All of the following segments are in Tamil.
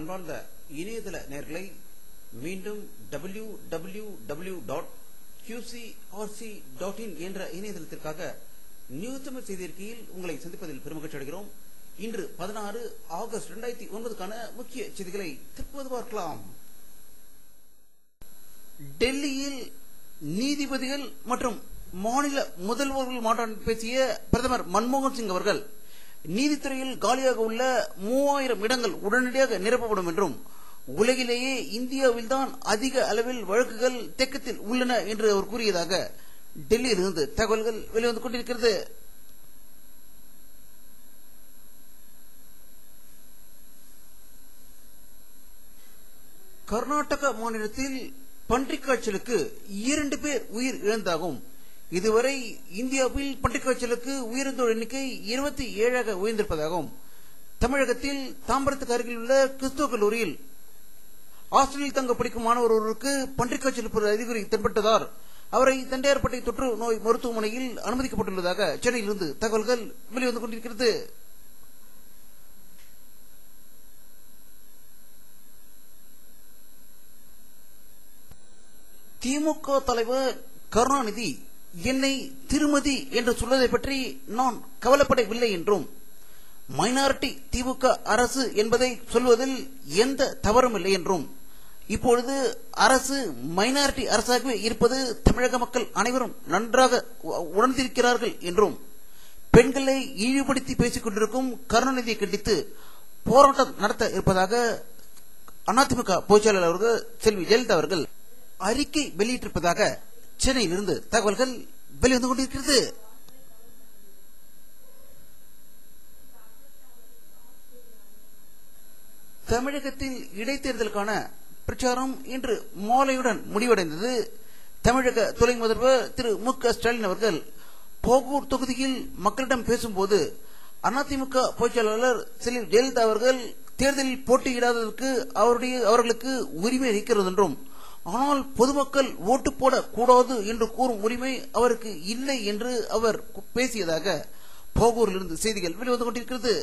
அன்பார்ந்த இணையதள நேயர்களை மீண்டும் www.qcrc.in என்ற இணையதளத்திற்காக நியூஸ் தமிழ் செய்தியிருக்கையில் உங்களை சந்திப்பதில் பெருமகிழ்ச்சி அடைகிறோம். இன்று 16 ஆகஸ்ட் 2009க்கான முக்கிய செய்திகளை தற்போது பார்க்கலாம். டெல்லியில் நீதிபதிகள் மற்றும் மாநில முதல்வர்கள் மாநாட்டில் பேசிய பிரதமர் மன்மோகன் சிங் அவர்கள் நீதித்துறையில் காலியாக உள்ள 3000 இடங்கள் உடனடியாக நிரப்பப்படும் என்றும் உலகிலேயே இந்தியாவில்தான் அதிக அளவில் வழக்குகள் தேக்கத்தில் உள்ளன என்று அவர் கூறியதாக டெல்லியிலிருந்து தகவல்கள் வெளிவந்து கொண்டிருக்கிறது. கர்நாடக மாநிலத்தில் பன்றிக் காய்ச்சலுக்கு 2 பேர் உயிர் இழந்தாகும். இதுவரை இந்தியாவில் பன்றிக் காய்ச்சலுக்கு உயிரிழந்தோர் எண்ணிக்கை 27ஆக உயர்ந்திருப்பதாகவும் தமிழகத்தில் தாம்பரத்துக்கு அருகில் உள்ள கிறிஸ்துவ கல்லூரியில் ஹாஸ்டலில் தங்க படிக்கும் மாணவர் ஒருவருக்கு பன்றிக் காய்ச்சல் அறிகுறி தென்பட்டதால் அவரை தண்டையார்பேட்டை தொற்று நோய் மருத்துவமனையில் அனுமதிக்கப்பட்டுள்ளதாக சென்னையிலிருந்து தகவல்கள் வெளிவந்து கொண்டிருக்கிறது. திமுக தலைவர் கருணாநிதி என்னை திருமதி என்று சொல்வதை பற்றி நான் கவலைப்படவில்லை என்றும் மைனாரிட்டி திமுக அரசு என்பதை சொல்வதில் எந்த தவறும் இல்லை என்றும் இப்பொழுது அரசு மைனாரிட்டி அரசாகவே இருப்பது தமிழக மக்கள் அனைவரும் நன்றாக உணர்ந்திருக்கிறார்கள் என்றும் பெண்களை இழிவுபடுத்தி பேசிக் கொண்டிருக்கும் கருணாநிதியை கண்டித்து போராட்டம் நடத்த இருப்பதாக அதிமுக பொதுச்செயலாளர் அவர்கள் செல்வி ஜெயலலிதா அவர்கள் அறிக்கை வெளியிட்டிருப்பதாக சென்னையிலிருந்து தகவல்கள் வெளிவந்து கொண்டிருக்கிறது. தமிழகத்தில் இடைத்தேர்தலுக்கான பிரச்சாரம் இன்று மாலையுடன் முடிவடைந்தது. தமிழக துணை முதல்வர் திரு மு.க. ஸ்டாலின் அவர்கள் போகூர் தொகுதியில் மக்களிடம் பேசும்போது அதிமுக பொதுச்செயலாளர் செல்வி ஜெயலலிதா அவர்கள் தேர்தலில் போட்டியிடாததற்கு அவர்களுக்கு உரிமை இருக்கிறது என்றும் ஆனால் பொதுமக்கள் ஓட்டு போடக்கூடாது என்று கூறும் உரிமை அவருக்கு இல்லை என்று அவர் பேசியதாக போகூரிலிருந்து செய்திகள் வெளிவந்து கொண்டிருக்கிறது.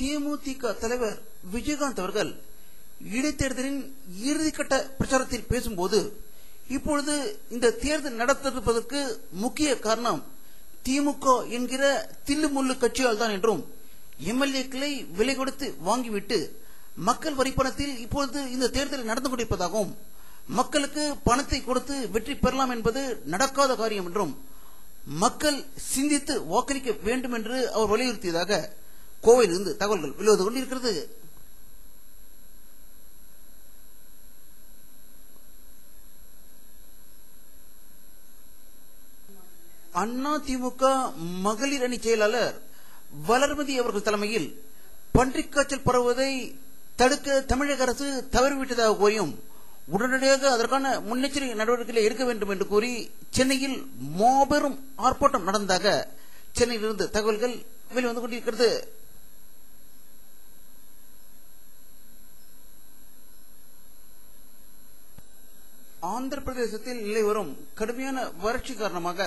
தேமுதிக தலைவர் விஜயகாந்த் அவர்கள் இடைத்தேர்தலின் இறுதிக்கட்ட பிரச்சாரத்தில் பேசும்போது இப்பொழுது இந்த தேர்தல் நடத்திருப்பதற்கு முக்கிய காரணம் திமுக என்கிற தில்லுமுள்ளு கட்சியால் தான் என்றும் எம்எல்ஏக்களை விலை கொடுத்து வாங்கிவிட்டு மக்கள் வரி பணத்தில் இப்பொழுது இந்த தேர்தல் நடந்து கொண்டிருப்பதாகவும் மக்களுக்கு பணத்தை கொடுத்து வெற்றி பெறலாம் என்பது நடக்காத காரியம் என்றும் மக்கள் சிந்தித்து வாக்களிக்க வேண்டும் என்று அவர் வலியுறுத்தியதாக கோவையிலிருந்து தகவல்கள் வெளிவந்து கொண்டிருக்கிறது. அதிமுக மகளிர் அணி செயலாளர் வளர்மதி அவர்கள் தலைமையில் பன்றிக் காய்ச்சல் பரவுவதை தடுக்க தமிழக அரசு தவறிவிட்டதாக கூறியும் உடனடியாக அதற்கான முன்னெச்சரிக்கை நடவடிக்கைகளை எடுக்க வேண்டும் என்று கூறி சென்னையில் மாபெரும் ஆர்ப்பாட்டம் நடந்ததாக சென்னையிலிருந்து தகவல்கள் வெளிவந்து கொண்டிருக்கிறது. ஆந்திர பிரதேசத்தில் நிலை வரும் கடுமையான வறட்சி காரணமாக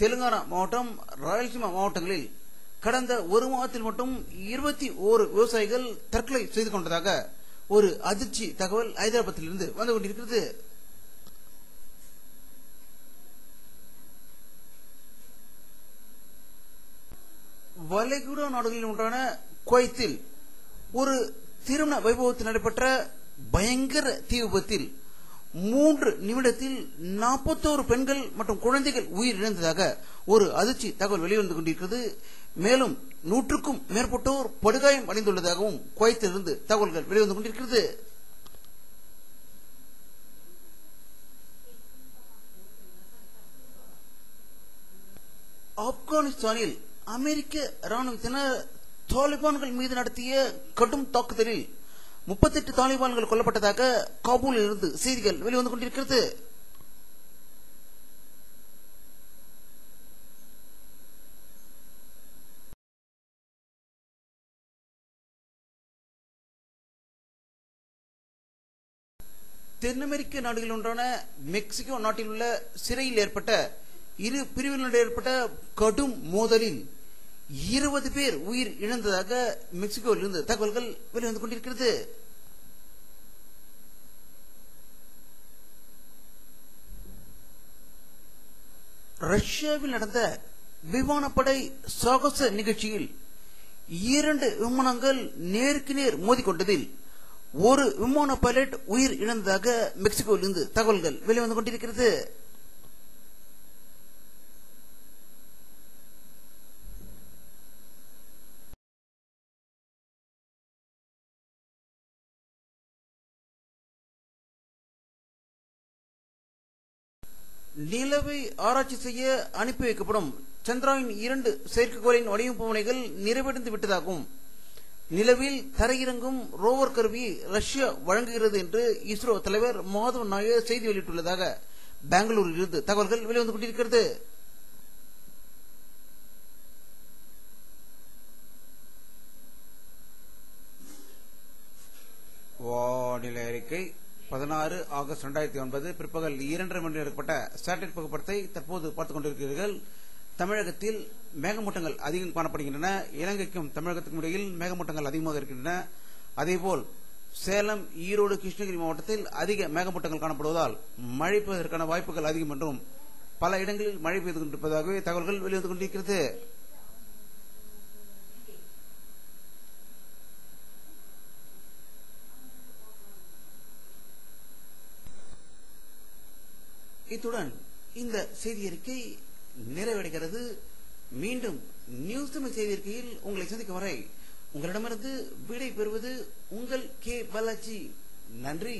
தெலுங்கானா மாவட்டம் ராயலசீமா மாவட்டங்களில் கடந்த ஒரு மாதத்தில் மட்டும் 21 விவசாயிகள் தற்கொலை செய்து கொண்டதாக ஒரு அதிர்ச்சி தகவல் ஹைதராபாத்திலிருந்து வந்து கொண்டிருக்கிறது. வளைகுடா நாடுகளில் ஒன்றான குவைத்தில் ஒரு திருமண வைபவத்தில் நடைபெற்ற பயங்கர தீ விபத்தில் 3 நிமிடத்தில் 41 பெண்கள் மற்றும் குழந்தைகள் உயிரிழந்ததாக ஒரு அதிர்ச்சி தகவல் வெளிவந்து கொண்டிருக்கிறது. மேலும் 100க்கும் மேற்பட்டோர் படுகாயம் அடைந்துள்ளதாகவும் குவைத்திலிருந்து தகவல்கள் வெளிவந்து கொண்டிருக்கிறது. ஆப்கானிஸ்தானில் அமெரிக்க ராணுவத்தினர் தாலிபான்கள் மீது நடத்திய கடும் தாக்குதலில் 38 தாலிபான்கள் கொல்லப்பட்டதாக காபூலில் இருந்து செய்திகள் வெளிவந்து கொண்டிருக்கிறது. தென் அமெரிக்க நாடுகளில் ஒன்றான மெக்சிகோ நாட்டில் உள்ள சிறையில் ஏற்பட்ட இரு பிரிவினரிடையே ஏற்பட்ட கடும் மோதலில் 20 பேர் உயிர் இழந்ததாக மெக்சிகோவில் இருந்து தகவல்கள் வெளிவந்து கொண்டிருக்கிறது. ரஷ்யாவில் நடந்த விமானப்படை சாகச நிகழ்ச்சியில் 2 விமானங்கள் நேருக்கு நேர் மோதிக்கொண்டதில் ஒரு விமான பைலட் உயிர் இழந்ததாக மெக்சிகோவில் இருந்து தகவல்கள் வெளிவந்து கொண்டிருக்கிறது. நிலவை ஆராய்ச்சி செய்ய அனுப்பி வைக்கப்படும் சந்திராயன் 2 செயற்கைக்கோளின் வடிவமைப்பு பணிகள் நிறைவடைந்து விட்டதாகவும் நிலவில் தரையிறங்கும் ரோவர் கருவி ரஷ்யா வழங்குகிறது என்று இஸ்ரோ தலைவர் மாதவ் நாயர் செய்தி வெளியிட்டுள்ளதாக பெங்களூரில் இருந்து தகவல்கள் வெளிவந்து கொண்டிருக்கிறது. வானிலை அறிக்கை 16 ஆகஸ்ட் 2009 பிற்பகல் 2:30 மணி எடுக்கப்பட்ட சேட்டலைட் புகைப்படத்தை தற்போது பார்த்துக் கொண்டிருக்கிறீர்கள். தமிழகத்தில் மேகமூட்டங்கள் அதிகம் காணப்படுகின்றன. இலங்கைக்கும் தமிழகத்துக்கும் இடையில் மேகமூட்டங்கள் அதிகமாக இருக்கின்றன. அதேபோல் சேலம், ஈரோடு, கிருஷ்ணகிரி மாவட்டத்தில் அதிக மேகமூட்டங்கள் காணப்படுவதால் மழை பெய்வதற்கான வாய்ப்புகள் அதிகம் என்றும் பல இடங்களில் மழை பெய்து கொண்டிருப்பதாகவே தகவல்கள் வெளிவந்து கொண்டிருக்கிறது. இத்துடன் இந்த செய்தி அறிக்கை நிறைவடைகிறது. மீண்டும் நியூஸ் தமிழ் செய்தி அறிக்கையில் உங்களை சந்திக்கும் வரை உங்களிடமிருந்து விடை பெறுவது உங்கள் கே பாலாஜி. நன்றி.